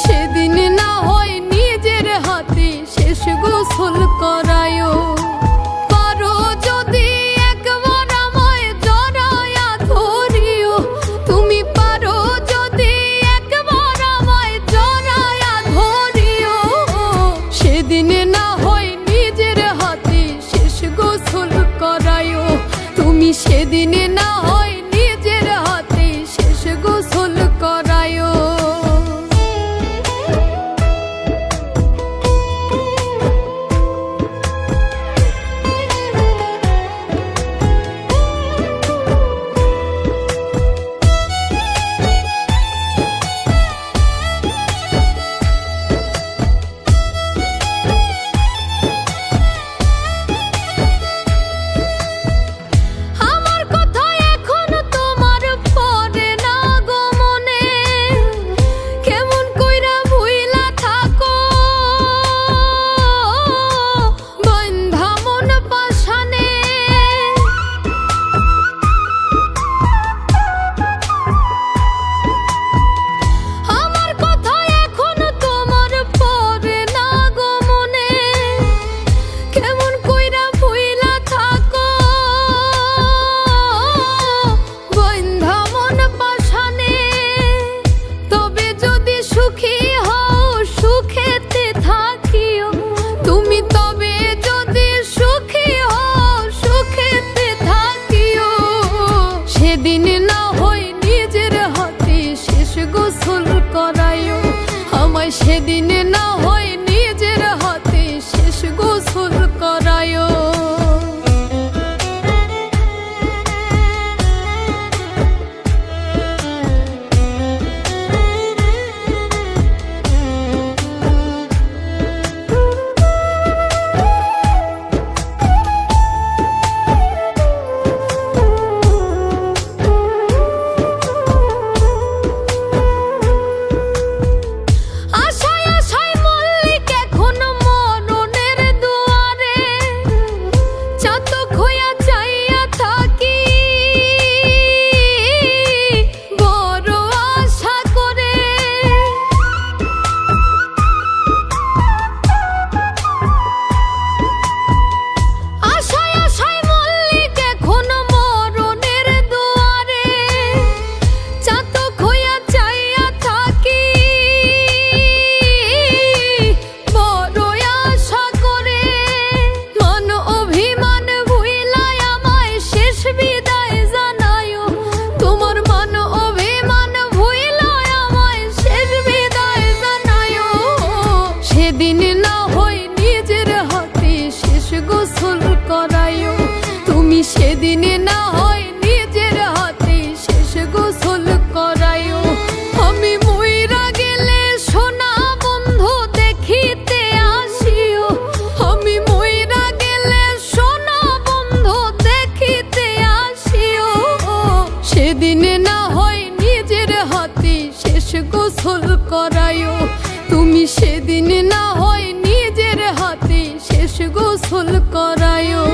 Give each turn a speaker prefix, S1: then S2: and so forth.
S1: সেদিন না হয় নিজের হাতে শেষ গোসল করায়ো। পারো যদি একবার আমায় জড়ায়া ধরিও, তুমি পারো যদি একবার আমায় জড়ায়া ধরিও। সেদিন না হয় নিজের হাতে শেষ গোসল করায়ো, তুমি সেদিন না হয় নিজের হাতে শেষ গোসল করায়ো। সেদিন না হয় নিজের হাতে শেষ গোসল করায়ো, আমায় সেদিন না হয় নিজের হাতে শেষ গোসল করায়ো। সেদিন না হয় নিজের হাতে শেষ গোসল করায়ো, তুমি সেদিন না হয় নিজের হাতে শেষ গোসল করায়ো। আমি মইরা গেলে সোনা বন্ধু দেখিতে আসিও, আমি মইরা গেলে সোনা বন্ধু দেখিতে আসিও। সেদিন না হয় নিজের হাতে শেষ গোসল করায়ো, তুমি সেদিন না হয় নিজের হাতে শেষ গোসল করায়ো।